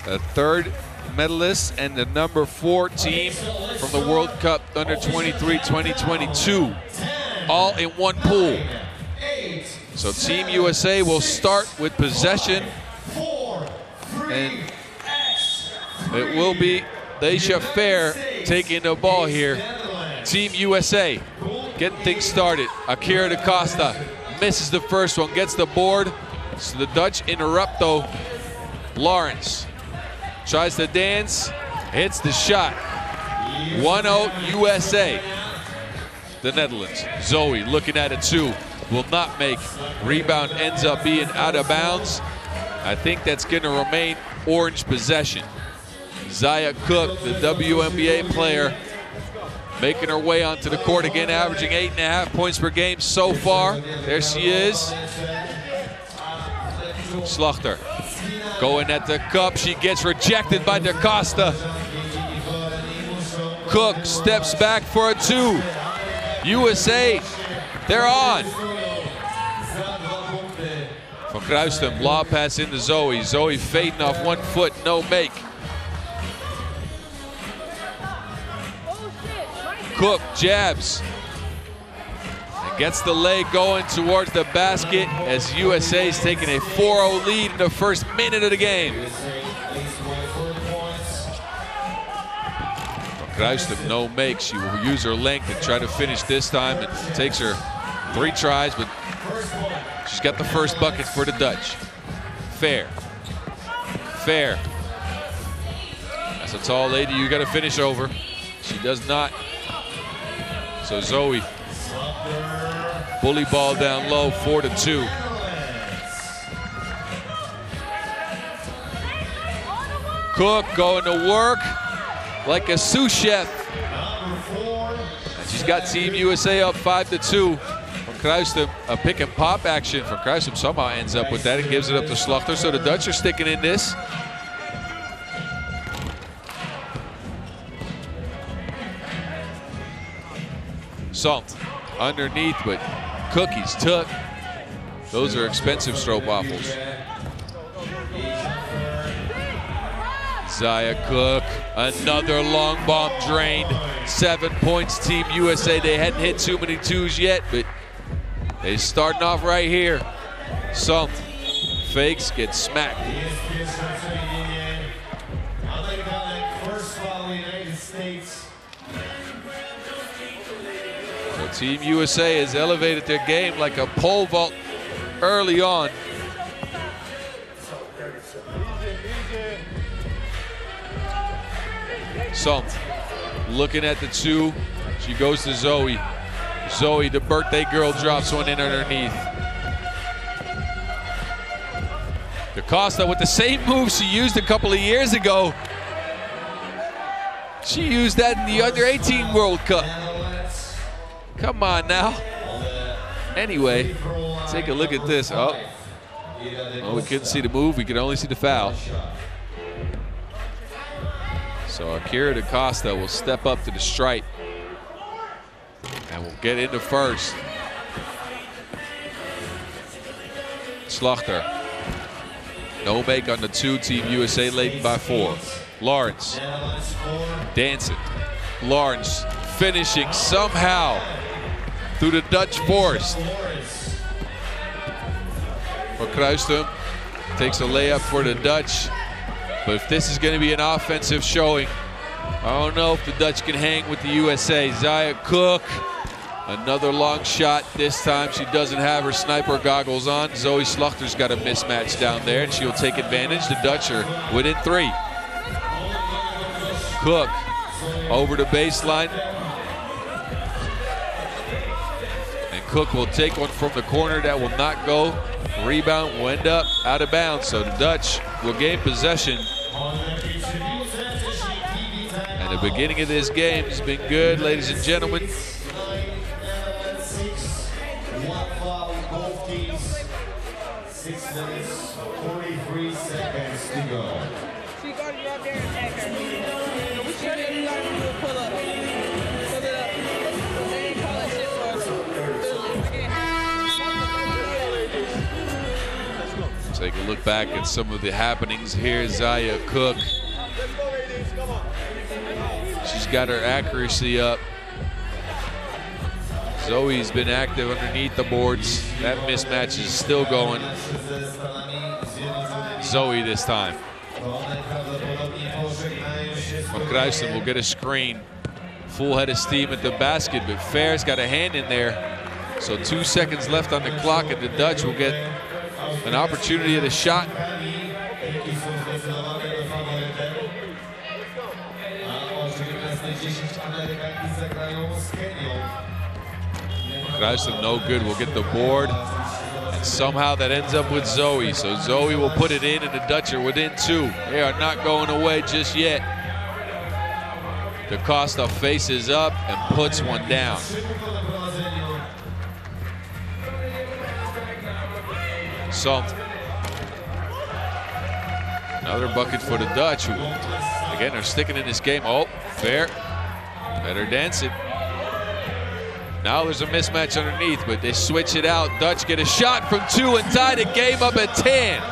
a third medalist and the number 4 team from the World Cup Under 23 2022, all in one pool. So Team USA will start with possession, and it will be Deja Fair taking the ball here. Team USA getting things started. Akira da Costa misses the first one, gets the board. So the Dutch interrupt though. Lawrence tries to dance, hits the shot. 1-0 USA. The Netherlands. Zoe looking at it too. Will not make. Rebound ends up being out of bounds. I think that's going to remain orange possession. Zaya Cook, the WNBA player, making her way onto the court again, averaging 8.5 points per game so far. There she is. Slachter going at the cup. She gets rejected by da Costa. Cook steps back for a 2. USA, they're on. Van Kruistum, lob pass into Zoe. Zoe fading off 1 foot, no make. Cook jabs and gets the leg going towards the basket as USA's taking a 4-0 lead in the first minute of the game. Kruistum, no make. She will use her length and try to finish this time. It takes her 3 tries, but she's got the first bucket for the Dutch. Fair. Fair. That's a tall lady you got to finish over. She does not. So Zoe, bully ball down low, 4-2. Cook going to work like a sous chef. And she's got Team USA up 5-2. Van Kruistum, a pick and pop action. Van Kruistum somehow ends up with that and gives it up to Slachter. So the Dutch are sticking in this. Salt underneath, but Cookies took. Those are expensive stroopwafels. Zaya Cook, another long bomb drained. 7 points, Team USA. They hadn't hit too many 2s yet, but they starting off right here. Salt fakes, gets smacked. So Team USA has elevated their game like a pole vault early on. Salt looking at the 2. She goes to Zoe. Zoe, the birthday girl, drops one in underneath. Da Costa with the same move she used a couple of years ago. She used that in the Under-18 World Cup. Come on now. Anyway, take a look at this. Oh, we couldn't see the move. We could only see the foul. So Akira da Costa will step up to the stripe and will get into first. Slachter. No make on the 2. Team USA leading by 4. Lawrence dancing. Lawrence finishing somehow through the Dutch force. Van Kruistum takes a layup for the Dutch. But if this is going to be an offensive showing, I don't know if the Dutch can hang with the USA. Zaya Cook, another long shot. This time she doesn't have her sniper goggles on. Zoe Slachter's got a mismatch down there, and she'll take advantage. The Dutch are within 3. Cook over the baseline. And Cook will take one from the corner that will not go. Rebound will end up out of bounds, so the Dutch will gain possession. And the beginning of this game has been good, ladies and gentlemen. Take a look back at some of the happenings here. Zaya Cook. She's got her accuracy up. Zoe's been active underneath the boards. That mismatch is still going. Zoe this time. Van Kruijsen will get a screen. Full head of steam at the basket, but Fair's got a hand in there. So 2 seconds left on the clock, and the Dutch will get an opportunity at a shot. Kruijsen no good, will get the board. And somehow that ends up with Zoe. So Zoe will put it in, and the Dutch are within 2. They are not going away just yet. DaCosta faces up and puts one down. Salt. Another bucket for the Dutch, who again are sticking in this game. Oh, Fair. Better dance it. Now there's a mismatch underneath, but they switch it out. Dutch get a shot from 2 and tie the game up at 10.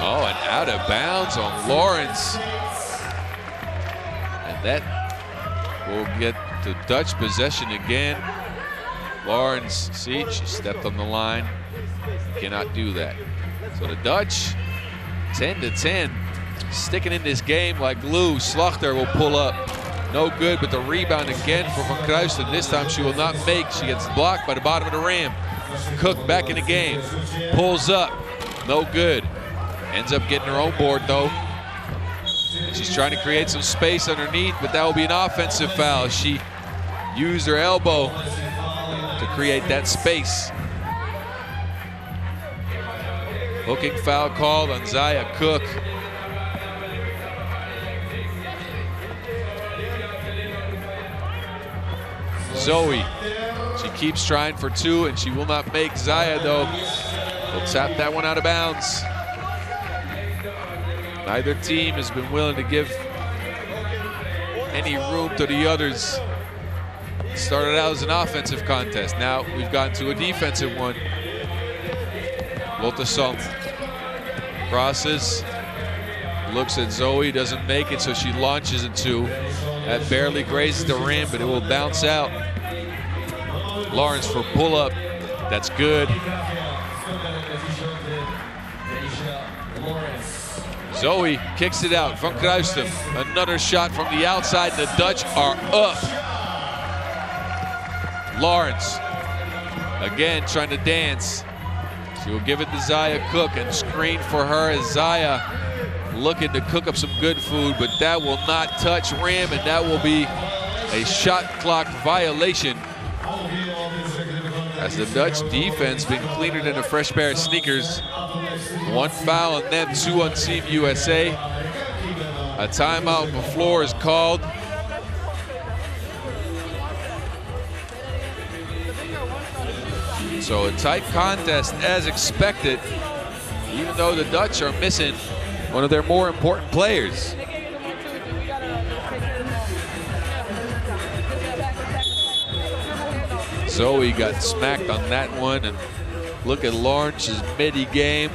Oh, and out of bounds on Lawrence. And that will get the Dutch possession again. Lawrence, see, she stepped on the line. Cannot do that. So the Dutch, 10-10, sticking in this game like glue. Slachter will pull up. No good, but the rebound again for Van Kruijsen. This time she will not make. She gets blocked by the bottom of the rim. Cook back in the game. Pulls up. No good. Ends up getting her own board, though. And she's trying to create some space underneath, but that will be an offensive foul. She used her elbow to create that space. Hooking foul called on Zaya Cook. Zoe, she keeps trying for 2, and she will not make. Zaya, though, will tap that one out of bounds. Neither team has been willing to give any room to the others. It started out as an offensive contest. Now we've gotten to a defensive one. Lotte Salt crosses, looks at Zoe, doesn't make it, so she launches a 2. That barely grazes the rim, but it will bounce out. Lawrence for pull-up. That's good. Zoe kicks it out. Van Kruijsen, another shot from the outside. The Dutch are up. Lawrence, again trying to dance. She will give it to Zaya Cook and screen for her as Zaya looking to cook up some good food, but that will not touch rim, and that will be a shot clock violation. As the Dutch defense been cleaner than a fresh pair of sneakers. 1 foul on them, 2 on Team USA. A timeout on the floor is called. So a tight contest as expected, even though the Dutch are missing one of their more important players. Zoe got smacked on that one, and look at Lawrence's midi game.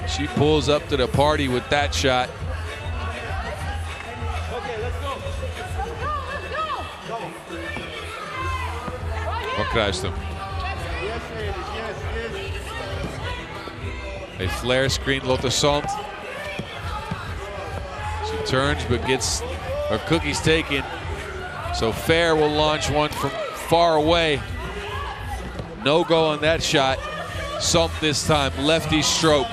She pulls up to the party with that shot. Van Kruijsen. A flare screen, Lotte Salt. She turns but gets her cookies taken. So Fair will launch one from far away. No go on that shot. Salt this time, lefty stroke.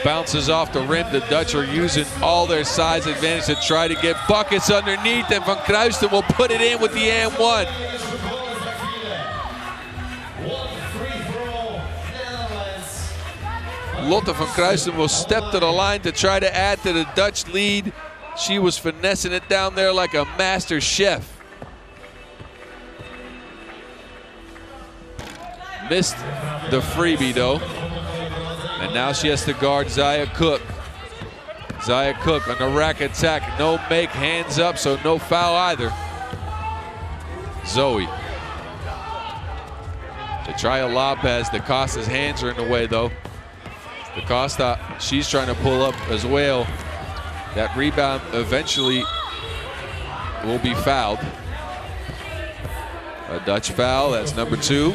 Bounces off the rim. The Dutch are using all their size advantage to try to get buckets underneath, and Van Kruijsen will put it in with the and 1. Lotte Van Kruijsen will step to the line to try to add to the Dutch lead. She was finessing it down there like a master chef. Missed the freebie though. And now she has to guard Zaya Cook. Zaya Cook on the rack attack. No make, hands up, so no foul either. Zoe Trial Lopez, DaCosta's hands are in the way though. DaCosta, she's trying to pull up as well. That rebound eventually will be fouled. A Dutch foul, that's number 2.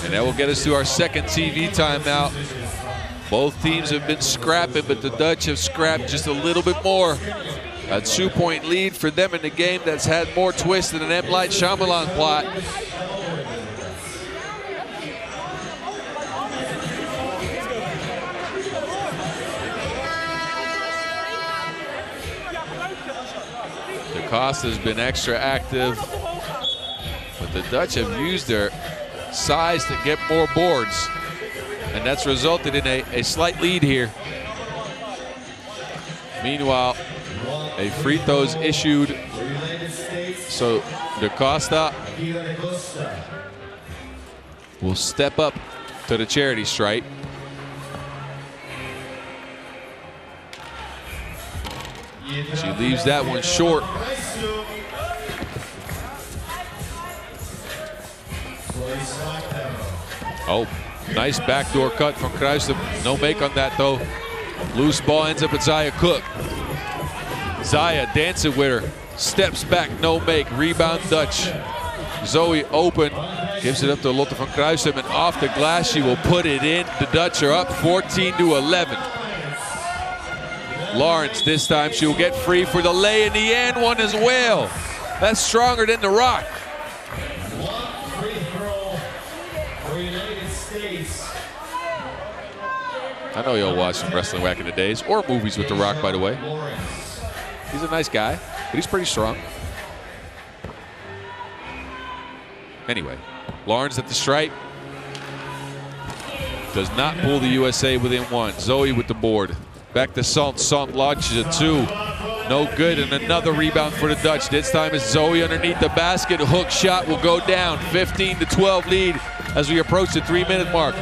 And that will get us to our second TV timeout. Both teams have been scrapping, but the Dutch have scrapped just a little bit more. A 2-point lead for them in the game that's had more twists than an M. Night Shyamalan plot. DaCosta's been extra active, but the Dutch have used their size to get more boards, and that's resulted in a slight lead here. Meanwhile, a free throw's issued, so DaCosta will step up to the charity stripe. She leaves that one short. Oh, nice backdoor cut from Kruijsen. No make on that though. Loose ball ends up with Zaya Cook. Zaya dancing with her. Steps back, no make. Rebound Dutch. Zoe open. Gives it up to Lotte van Kruijsen, and off the glass she will put it in. The Dutch are up 14-11. Lawrence, this time she will get free for the lay in the and one as well. That's stronger than the rock. I know y'all watched some wrestling back in the days, or movies with The Rock, by the way. He's a nice guy, but he's pretty strong. Anyway, Lawrence at the stripe. Does not pull the USA within 1. Zoe with the board. Back to Sant. Sant launches a 2. No good, and another rebound for the Dutch. This time it's Zoe underneath the basket. Hook shot will go down. 15-12 lead as we approach the 3-minute mark.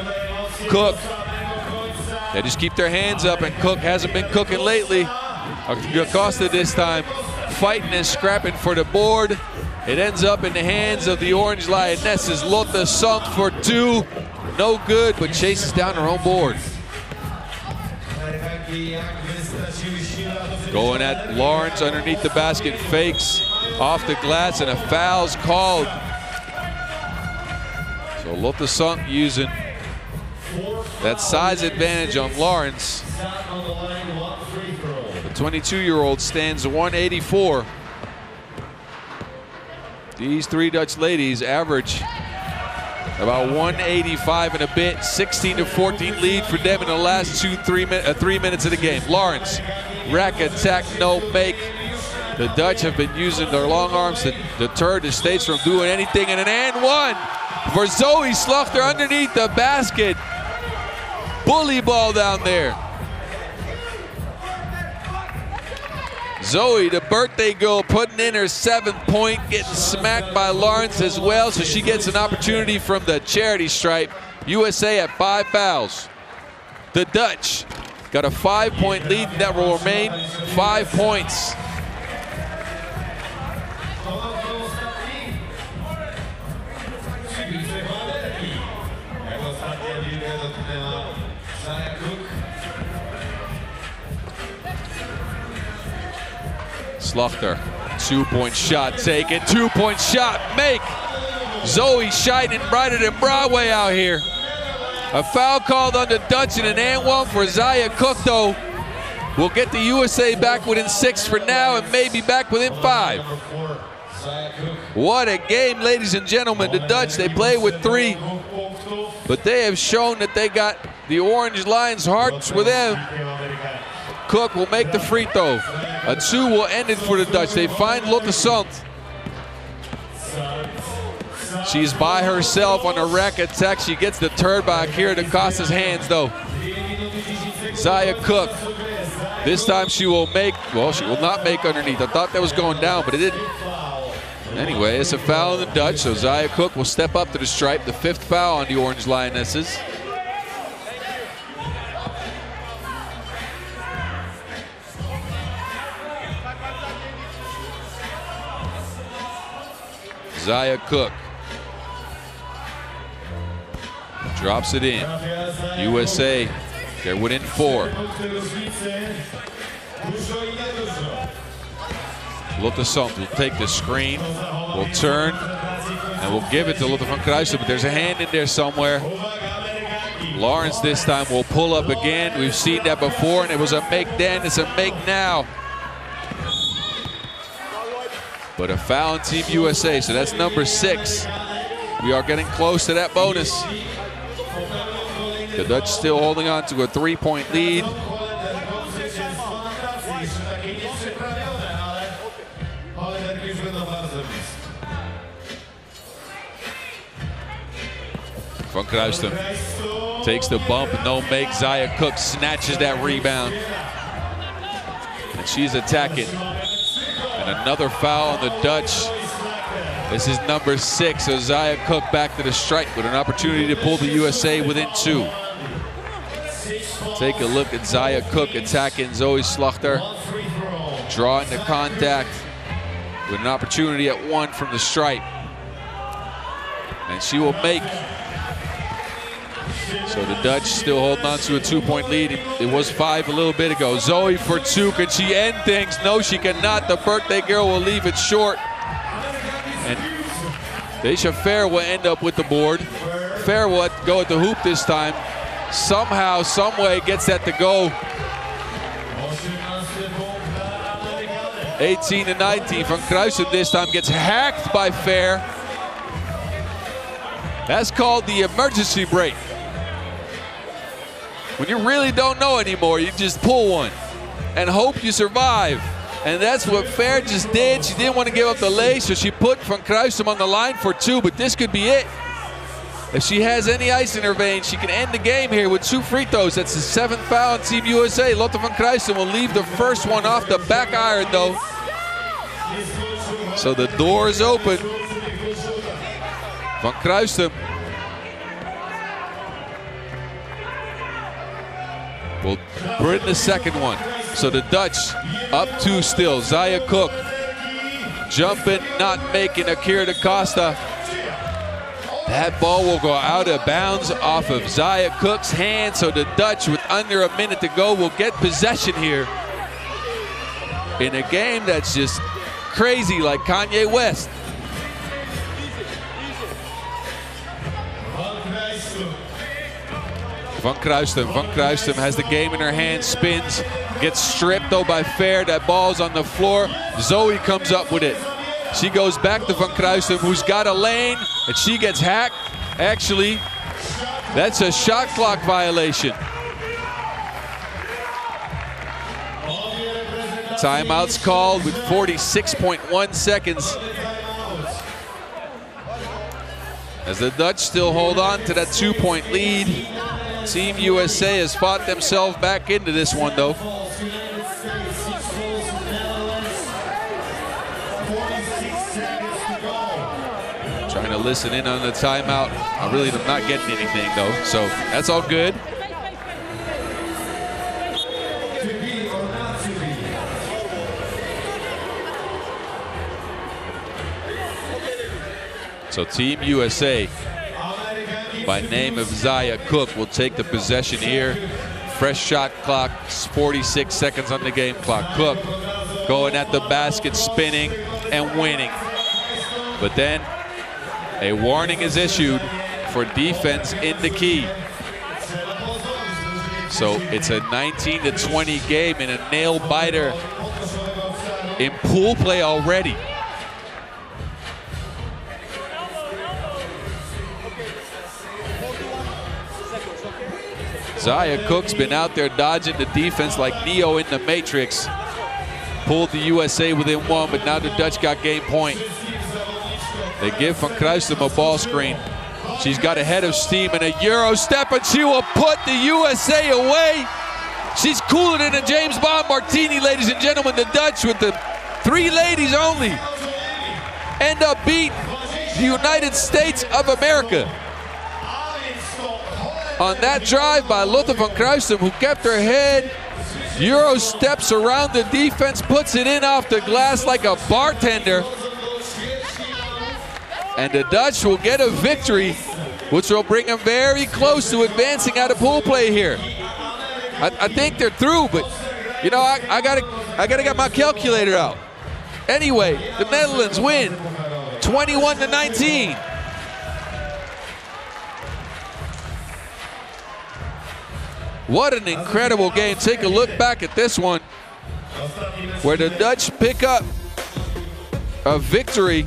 Cook. They just keep their hands up, and Cook hasn't been cooking lately. Acosta this time fighting and scrapping for the board. It ends up in the hands of the Orange Lionesses. Lotte Sant for 2. No good, but chases down her own board. Going at Lawrence underneath the basket, fakes off the glass, and a foul's called. So Lotte Sant using that size advantage on Lawrence. The 22-year-old stands 184. These 3 Dutch ladies average about 185 and a bit. 16-14 lead for them in the last 3 minutes of the game. Lawrence, rack attack, no make. The Dutch have been using their long arms to deter the States from doing anything. And an and one for Zoe Sluchter underneath the basket. Bully ball down there. Zoe, the birthday girl, putting in her 7th point, getting smacked by Lawrence as well, so she gets an opportunity from the charity stripe. USA at 5 fouls. The Dutch got a 5-point lead that will remain 5 points. Sluchter, 2-point shot taken, 2-point shot, make. Zoe shining brighter than Broadway out here. A foul called on the Dutch and an and one for Zaya Cook though. We'll get the USA back within 6 for now and maybe back within 5. What a game, ladies and gentlemen. The Dutch, they play with 3, but they have shown that they got the Orange Lions' hearts with them. Cook will make the free throw. A 2 will end it for the Dutch. They find Lotte Sant. She's by herself on a rack attack. She gets deterred by Akira DaCosta's hands though. Zaya Cook. This time she will make, well, she will not make underneath. I thought that was going down, but it didn't. Anyway, it's a foul on the Dutch, so Zaya Cook will step up to the stripe. The 5th foul on the Orange Lionesses. Zaya Cook drops it in. USA, they're within 4. Lotte Sand will take the screen, will turn, and will give it to Lotte van Kruijsen, but there's a hand in there somewhere. Lawrence this time will pull up again. We've seen that before, and it was a make then, it's a make now. But a foul on Team USA, so that's number 6. We are getting close to that bonus. The Dutch still holding on to a 3-point lead. Van Kruijsen takes the bump, no make. Zaya Cook snatches that rebound. And she's attacking. And another foul on the Dutch. This is number 6, so Zaya Cook back to the strike with an opportunity to pull the USA within 2. Take a look at Zaya Cook attacking Zoe Slachter. Drawing the contact with an opportunity at 1 from the stripe. And she will make. So the Dutch still holding on to a 2-point lead. It was 5 a little bit ago. Zoe for 2. Can she end things? No, she cannot. The birthday girl will leave it short. And Deja Fair will end up with the board. Fair will go at the hoop this time. Somehow, some way gets that to go. 18-19. Van Kruijsen this time gets hacked by Fair. That's called the emergency break. When you really don't know anymore, you just pull one and hope you survive. And that's what Fair just did. She didn't want to give up the lay, so she put Van Kruijsen on the line for 2, but this could be it. If she has any ice in her veins, she can end the game here with 2 free throws. That's the 7th foul on Team USA. Lotte van Kruijsen will leave the first one off the back iron, though. So the door is open. Van Kruijsen will bring the second one. So the Dutch up 2 still. Zaya Cook jumping, not making. Akira da Costa. That ball will go out of bounds off of Zaya Cook's hand. So the Dutch, with under a minute to go, will get possession here in a game that's just crazy, like Kanye West. Van Kruijsen has the game in her hands, spins, gets stripped though by Fair. That ball's on the floor. Zoe comes up with it. She goes back to Van Kruijsen, who's got a lane, and she gets hacked. Actually, that's a shot clock violation. Timeout's called with 46.1 seconds. As the Dutch still hold on to that 2-point lead. Team USA has fought themselves back into this one, though. Trying to listen in on the timeout. I really am not getting anything, though, so that's all good. So Team USA, by name of Zaya Cook, will take the possession here. Fresh shot clock, 46 seconds on the game clock. Cook going at the basket, spinning and winning. But then a warning is issued for defense in the key. So it's a 19-20 game and a nail biter in pool play already. Zaya Cook's been out there dodging the defense like Neo in the Matrix. Pulled the USA within 1, but now the Dutch got game point. They give Van Kruijsen a ball screen. She's got a head of steam and a Euro step, and she will put the USA away. She's cooler than a James Bond martini, ladies and gentlemen. The Dutch, with the 3 ladies only, end up beating the United States of America. On that drive by Lotte van Kruijsen, who kept her head, Euro steps around the defense, puts it in off the glass like a bartender. And the Dutch will get a victory, which will bring them very close to advancing out of pool play here. I think they're through, but you know, I gotta get my calculator out. Anyway, the Netherlands win 21-19. What an incredible game. Take a look back at this one, where the Dutch pick up a victory